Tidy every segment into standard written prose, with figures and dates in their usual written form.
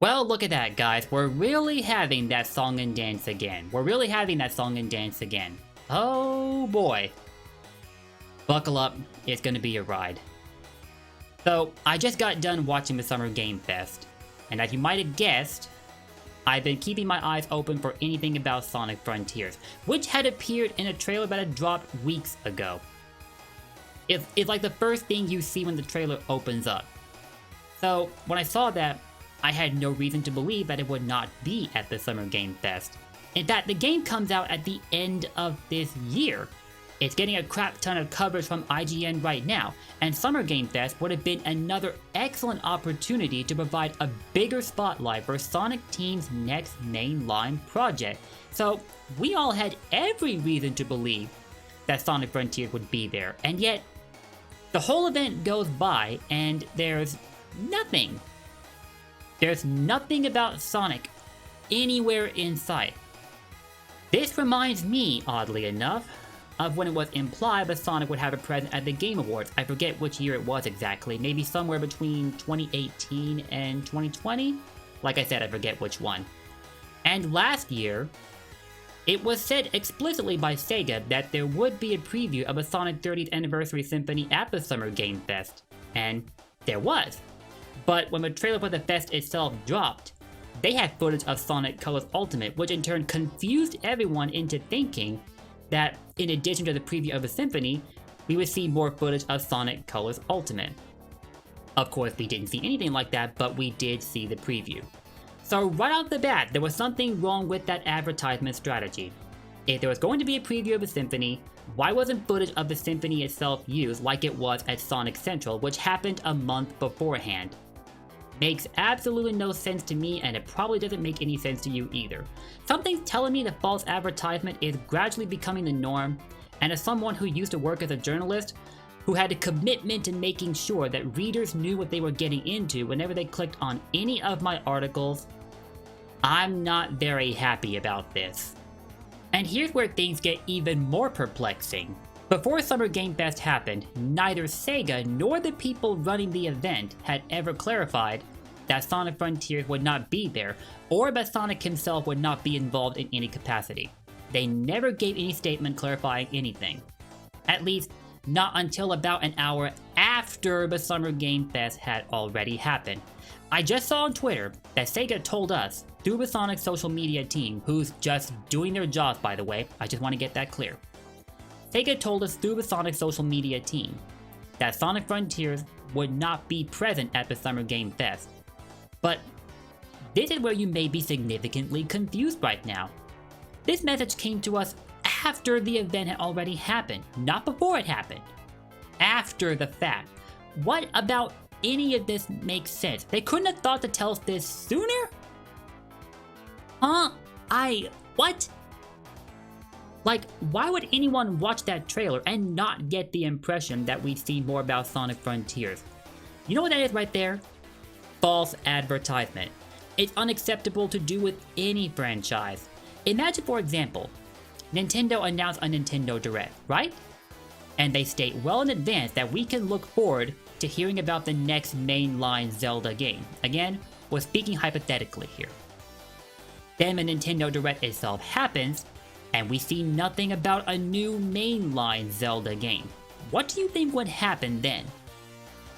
Well, look at that, guys. We're really having that song and dance again. Oh boy. Buckle up, it's gonna be a ride. So, I just got done watching the Summer Game Fest, and as you might have guessed, I've been keeping my eyes open for anything about Sonic Frontiers, which had appeared in a trailer that had dropped weeks ago. It's like the first thing you see when the trailer opens up. So, when I saw that, I had no reason to believe that it would not be at the Summer Game Fest. In fact, the game comes out at the end of this year. It's getting a crap ton of coverage from IGN right now, and Summer Game Fest would have been another excellent opportunity to provide a bigger spotlight for Sonic Team's next mainline project. So we all had every reason to believe that Sonic Frontiers would be there, and yet the whole event goes by and there's nothing. There's nothing about Sonic anywhere in sight. This reminds me, oddly enough, of when it was implied that Sonic would have a presence at the Game Awards. I forget which year it was exactly, maybe somewhere between 2018 and 2020? Like I said, I forget which one. And last year, it was said explicitly by Sega that there would be a preview of a Sonic 30th Anniversary Symphony at the Summer Game Fest, and there was. But when the trailer for the fest itself dropped, they had footage of Sonic Colors Ultimate, which in turn confused everyone into thinking that in addition to the preview of the Symphony, we would see more footage of Sonic Colors Ultimate. Of course, we didn't see anything like that, but we did see the preview. So right off the bat, there was something wrong with that advertisement strategy. If there was going to be a preview of the Symphony, why wasn't footage of the Symphony itself used like it was at Sonic Central, which happened a month beforehand? Makes absolutely no sense to me, and it probably doesn't make any sense to you either. Something's telling me that false advertisement is gradually becoming the norm, and as someone who used to work as a journalist, who had a commitment to making sure that readers knew what they were getting into whenever they clicked on any of my articles, I'm not very happy about this. And here's where things get even more perplexing. Before Summer Game Fest happened, neither Sega nor the people running the event had ever clarified that Sonic Frontiers would not be there, or that Sonic himself would not be involved in any capacity. They never gave any statement clarifying anything. At least, not until about an hour after the Summer Game Fest had already happened. I just saw on Twitter that Sega told us, through the Sonic social media team, who's just doing their jobs by the way, I just want to get that clear. Sega told us through the Sonic social media team that Sonic Frontiers would not be present at the Summer Game Fest. But this is where you may be significantly confused right now. This message came to us after the event had already happened, not before it happened. After the fact. What about any of this makes sense? They couldn't have thought to tell us this sooner? What? Like, why would anyone watch that trailer and not get the impression that we'd see more about Sonic Frontiers? You know what that is right there? False advertisement. It's unacceptable to do with any franchise. Imagine, for example, Nintendo announced a Nintendo Direct, right? And they state well in advance that we can look forward to hearing about the next mainline Zelda game. Again, we're speaking hypothetically here. Then the Nintendo Direct itself happens, and we see nothing about a new mainline Zelda game. What do you think would happen then?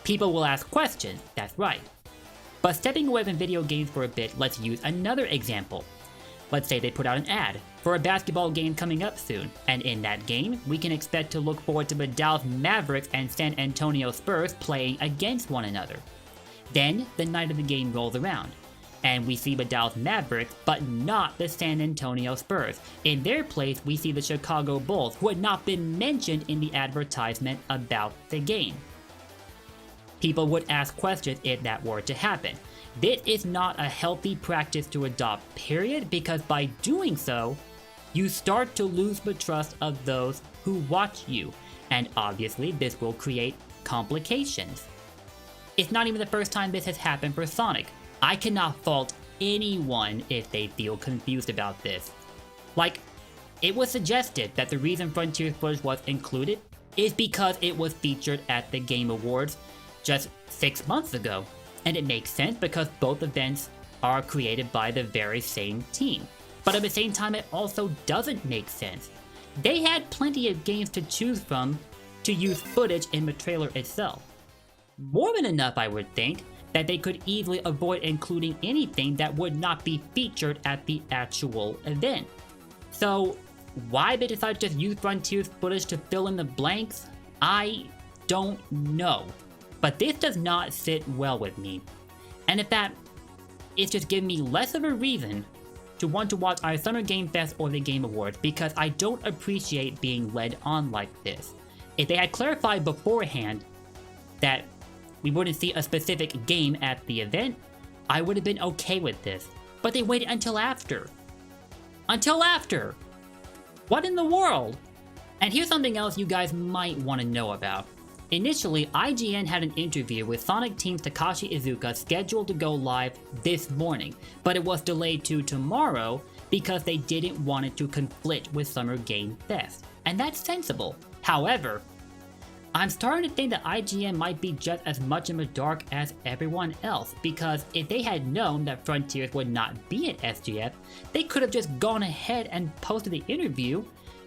People will ask questions, that's right. But stepping away from video games for a bit, let's use another example. Let's say they put out an ad for a basketball game coming up soon, and in that game, we can expect to look forward to the Dallas Mavericks and San Antonio Spurs playing against one another. Then, the night of the game rolls around, and we see the Dallas Mavericks, but not the San Antonio Spurs. In their place, we see the Chicago Bulls, who had not been mentioned in the advertisement about the game. People would ask questions if that were to happen. This is not a healthy practice to adopt, period, because by doing so, you start to lose the trust of those who watch you, and obviously this will create complications. It's not even the first time this has happened for Sonic. I cannot fault anyone if they feel confused about this. Like, it was suggested that the reason Frontiers footage was included is because it was featured at the Game Awards just 6 months ago. And it makes sense because both events are created by the very same team. But at the same time, it also doesn't make sense. They had plenty of games to choose from to use footage in the trailer itself. More than enough, I would think, that they could easily avoid including anything that would not be featured at the actual event. So why they decided to just use Frontiers footage to fill in the blanks, I don't know. But this does not sit well with me. And in fact, it's just giving me less of a reason to want to watch either Summer Game Fest or the Game Awards, because I don't appreciate being led on like this. If they had clarified beforehand that we wouldn't see a specific game at the event, I would have been okay with this. But they waited until after. Until after! What in the world? And here's something else you guys might want to know about. Initially, IGN had an interview with Sonic Team's Takashi Iizuka scheduled to go live this morning, but it was delayed to tomorrow because they didn't want it to conflict with Summer Game Fest. And that's sensible. However, I'm starting to think that IGN might be just as much in the dark as everyone else, because if they had known that Frontiers would not be at SGF, they could have just gone ahead and posted the interview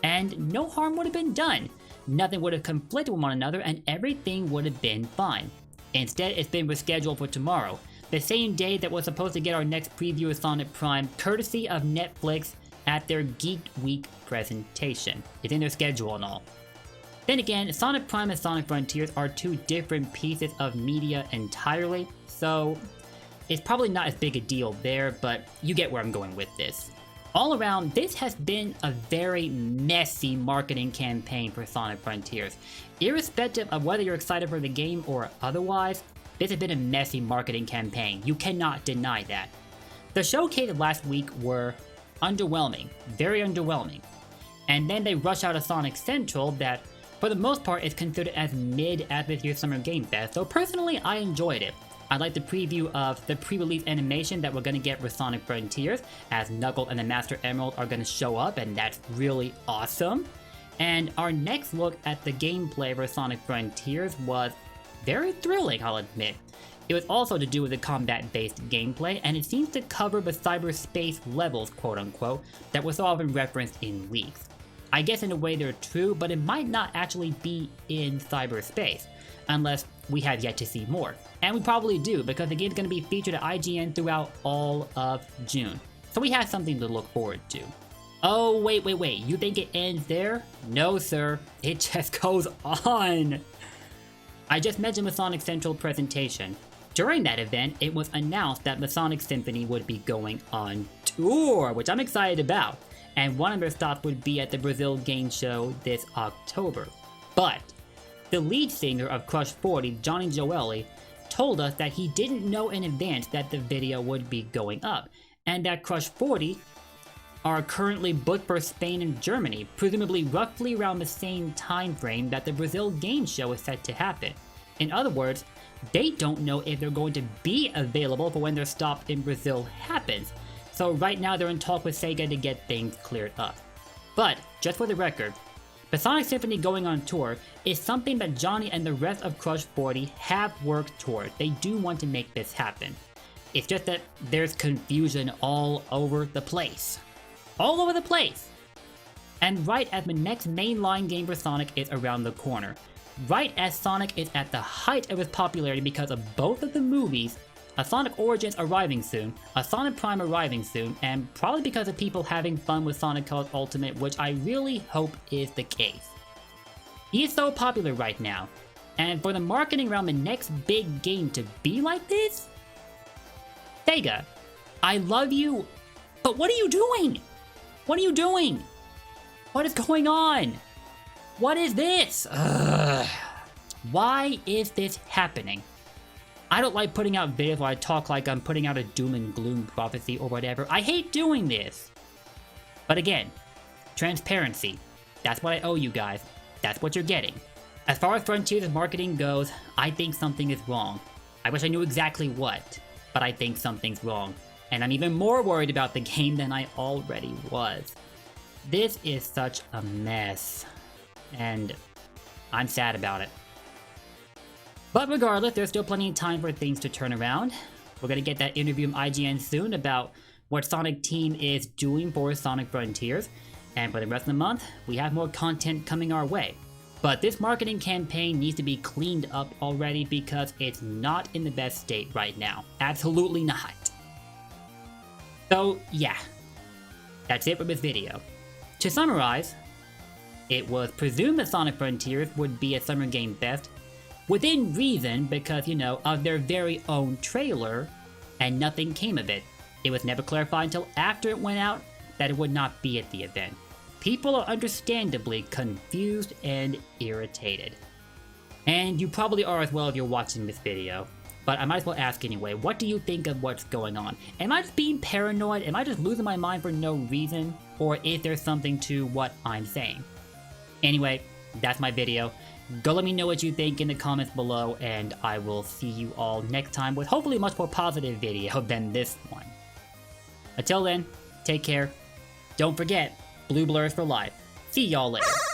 and no harm would have been done. Nothing would have conflicted with one another and everything would have been fine. Instead, it's been rescheduled for tomorrow, the same day that we're supposed to get our next preview of Sonic Prime, courtesy of Netflix at their Geek Week presentation. It's in their schedule and all. Then again, Sonic Prime and Sonic Frontiers are two different pieces of media entirely, so it's probably not as big a deal there, but you get where I'm going with this. All around, this has been a very messy marketing campaign for Sonic Frontiers. Irrespective of whether you're excited for the game or otherwise, this has been a messy marketing campaign. You cannot deny that. The showcases last week were underwhelming, very underwhelming. And then they rush out a Sonic Central that, for the most part, is considered as mid at this year's Summer Game Fest, so personally I enjoyed it. I like the preview of the pre-release animation that we're going to get with Sonic Frontiers, as Knuckles and the Master Emerald are going to show up, and that's really awesome. And our next look at the gameplay for Sonic Frontiers was very thrilling, I'll admit. It was also to do with the combat-based gameplay, and it seems to cover the cyberspace levels, quote-unquote, that was often referenced in leaks. I guess in a way they're true, but it might not actually be in cyberspace, unless we have yet to see more. And we probably do, because the game's going to be featured at IGN throughout all of June. So we have something to look forward to. Oh, wait, you think it ends there? No, sir, it just goes on. I just mentioned the Sonic Central presentation. During that event, it was announced that the Sonic Symphony would be going on tour, which I'm excited about. And one of their stops would be at the Brazil Game Show this October. But the lead singer of Crush 40, Johnny Joeli, told us that he didn't know in advance that the video would be going up, and that Crush 40 are currently booked for Spain and Germany, presumably roughly around the same time frame that the Brazil Game Show is set to happen. In other words, they don't know if they're going to be available for when their stop in Brazil happens. So right now they're in talk with Sega to get things cleared up. But, just for the record, the Sonic Symphony going on tour is something that Johnny and the rest of Crush 40 have worked toward. They do want to make this happen. It's just that there's confusion all over the place. All over the place! And right as the next mainline game for Sonic is around the corner, right as Sonic is at the height of his popularity because of both of the movies, a Sonic Origins arriving soon, a Sonic Prime arriving soon, and probably because of people having fun with Sonic Colors Ultimate, which I really hope is the case. He is so popular right now, and for the marketing around the next big game to be like this? Sega, I love you, but what are you doing? What are you doing? What is going on? What is this? Why is this happening? I don't like putting out videos where I talk like I'm putting out a doom and gloom prophecy or whatever. I hate doing this. But again, transparency. That's what I owe you guys. That's what you're getting. As far as Frontiers' marketing goes, I think something is wrong. I wish I knew exactly what, but I think something's wrong. And I'm even more worried about the game than I already was. This is such a mess. And I'm sad about it. But regardless, there's still plenty of time for things to turn around. We're gonna get that interview from IGN soon about what Sonic Team is doing for Sonic Frontiers. And for the rest of the month, we have more content coming our way. But this marketing campaign needs to be cleaned up already because it's not in the best state right now. Absolutely not. So yeah, that's it for this video. To summarize, it was presumed that Sonic Frontiers would be a Summer Game Fest within reason because, you know, of their very own trailer, and nothing came of it. It was never clarified until after it went out that it would not be at the event. People are understandably confused and irritated. And you probably are as well if you're watching this video. But I might as well ask anyway, what do you think of what's going on? Am I just being paranoid? Am I just losing my mind for no reason? Or is there something to what I'm saying? Anyway, that's my video. Go let me know what you think in the comments below, and I will see you all next time with hopefully a much more positive video than this one. Until then, take care. Don't forget, Blue Blurs for life. See y'all later.